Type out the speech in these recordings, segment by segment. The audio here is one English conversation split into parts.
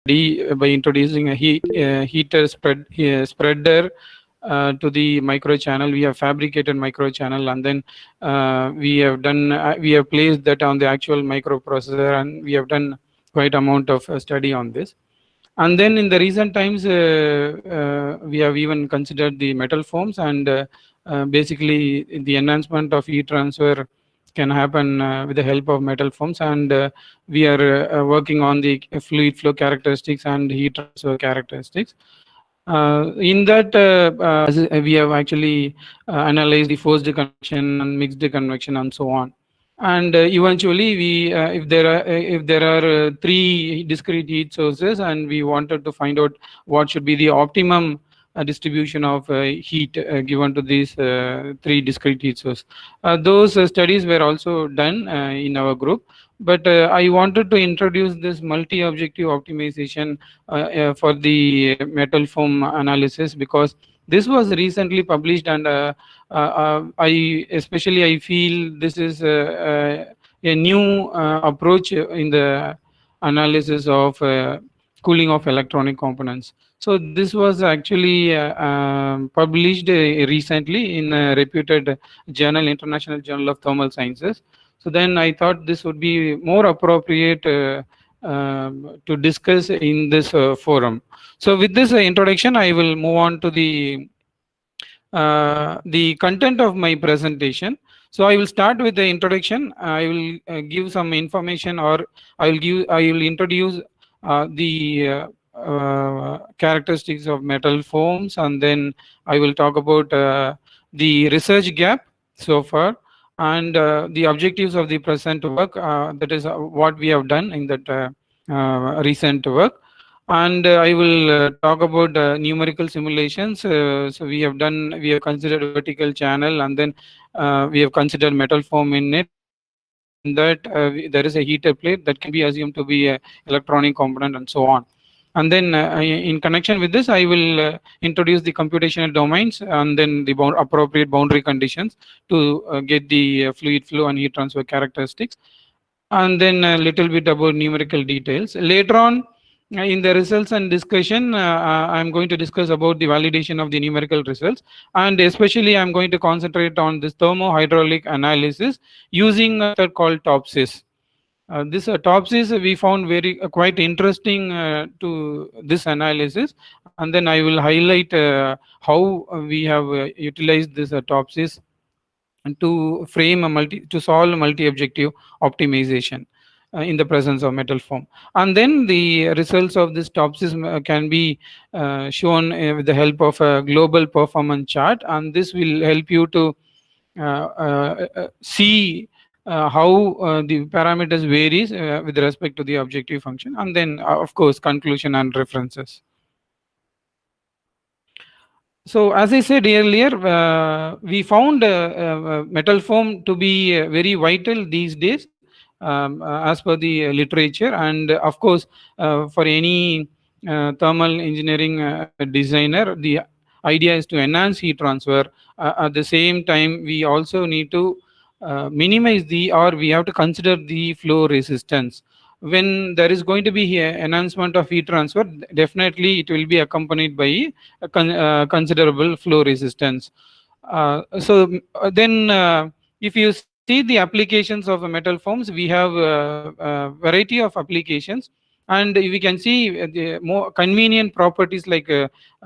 study by introducing a heater spreader to the micro channel. We have fabricated micro channel, and then we have placed that on the actual microprocessor, and we have done quite amount of study on this. And then in the recent times, we have even considered the metal forms, and basically the enhancement of heat transfer can happen with the help of metal forms. And we are working on the fluid flow characteristics and heat transfer characteristics. In that, we have actually analyzed the forced convection and mixed convection and so on. And eventually, we if there are three discrete heat sources, and we wanted to find out what should be the optimum distribution of heat given to these three discrete heat sources. Those studies were also done in our group, but I wanted to introduce this multi-objective optimization for the metal foam analysis, because this was recently published, and I feel this is a new approach in the analysis of cooling of electronic components. So this was actually published recently in a reputed journal, International Journal of Thermal Sciences. So then I thought this would be more appropriate to discuss in this forum. So with this introduction, I will move on to the content of my presentation. So I will start with the introduction. I will give some information, or I will introduce the characteristics of metal forms, and then I will talk about the research gap so far, and the objectives of the present work. That is what we have done in that recent work. And I will talk about numerical simulations. So we have considered vertical channel, and then we have considered metal form in it, and in that there is a heater plate that can be assumed to be a electronic component, and so on. And then in connection with this, I will introduce the computational domains, and then the appropriate boundary conditions to get the fluid flow and heat transfer characteristics, and then a little bit about numerical details. Later on, in the results and discussion, I'm going to discuss about the validation of the numerical results, and especially I'm going to concentrate on this thermohydraulic analysis using a method called TOPSIS. This TOPSIS we found quite interesting to this analysis, and then I will highlight how we have utilized this TOPSIS to solve multi-objective optimization in the presence of metal form. And then the results of this TOPSIS can be shown with the help of a global performance chart, and this will help you to see how the parameters varies with respect to the objective function, and then of course conclusion and references. So as I said earlier, we found metal foam to be very vital these days, as per the literature. And of course, for any thermal engineering designer, the idea is to enhance heat transfer. At the same time, we also need to minimize or we have to consider the flow resistance. When there is going to be enhancement of heat transfer, definitely it will be accompanied by a considerable flow resistance. Then if you see the applications of metal forms, we have a variety of applications, and we can see the more convenient properties like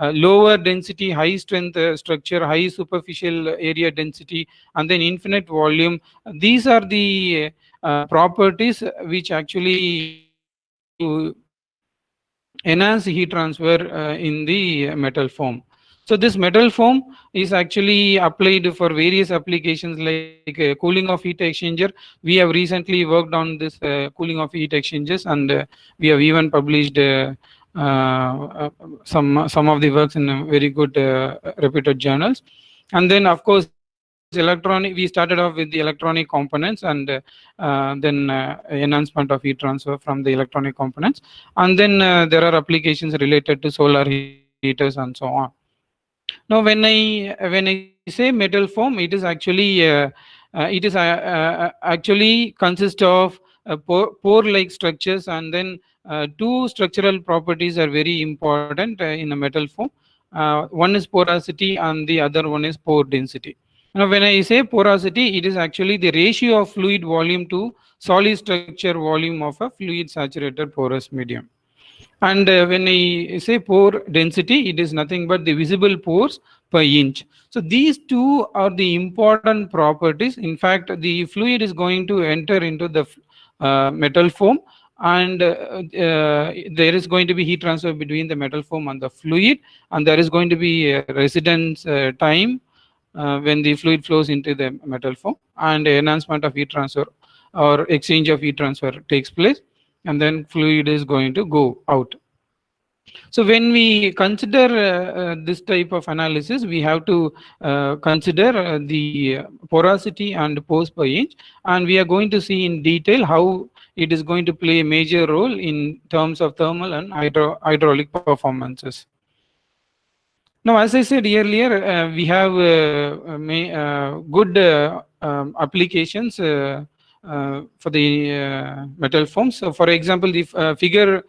lower density, high strength structure, high superficial area density, and then infinite volume. These are the properties which actually help to enhance heat transfer in the metal form. So this metal foam is actually applied for various applications like cooling of heat exchanger. We have recently worked on this cooling of heat exchangers, and we have even published some of the works in very good reputed journals. And then of course we started off with the electronic components, and then enhancement of heat transfer from the electronic components, and then there are applications related to solar heaters and so on. Now when I say metal foam, it is actually consists of pore-like structures, and then two structural properties are very important in a metal foam. One is porosity and the other one is pore density. Now, when I say porosity, it is actually the ratio of fluid volume to solid structure volume of a fluid saturated porous medium. And when I say pore density, it is nothing but the visible pores per inch. So these two are the important properties. In fact, the fluid is going to enter into the metal foam, and there is going to be heat transfer between the metal foam and the fluid, and there is going to be a residence time when the fluid flows into the metal foam, and enhancement of heat transfer or exchange of heat transfer takes place, and then fluid is going to go out. So when we consider this type of analysis, we have to consider the porosity and pores per inch, and we are going to see in detail how it is going to play a major role in terms of thermal and hydraulic performances. Now, as I said earlier, we have good applications for the metal foams. So, for example, the figure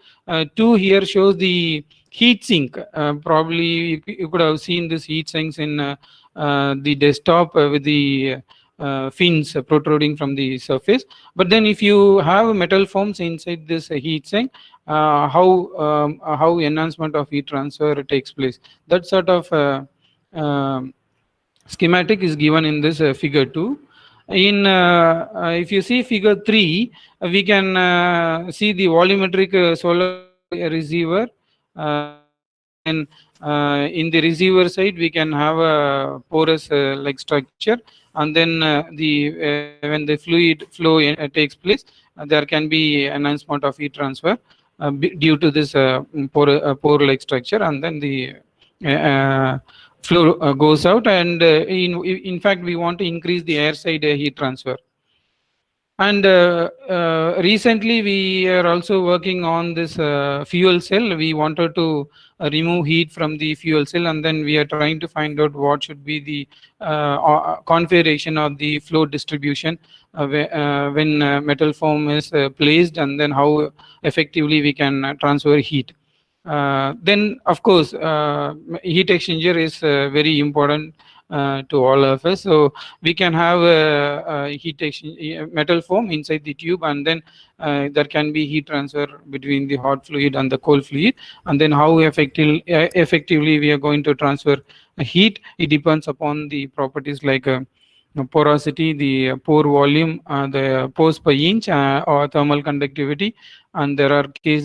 2 here shows the heat sink. Probably you could have seen this heat sinks in the desktop with the fins protruding from the surface. But then if you have metal foams inside this heat sink, how enhancement of heat transfer takes place. That sort of schematic is given in this figure 2. In if you see figure 3, we can see the volumetric solar receiver, and then in the receiver side we can have a porous like structure, and then when the fluid flow takes place, there can be enhancement of heat transfer due to this pore like structure, and then the flow goes out, and in fact we want to increase the air side heat transfer. And recently we are also working on this fuel cell. We wanted to remove heat from the fuel cell, and then we are trying to find out what should be the configuration of the flow distribution when metal foam is placed, and then how effectively we can transfer heat. Then of course heat exchanger is very important to all of us. So we can have a heat metal foam inside the tube, and then there can be heat transfer between the hot fluid and the cold fluid, and then how effectively we are going to transfer heat, it depends upon the properties like porosity, the pore volume, the pores per inch, or thermal conductivity. And there are cases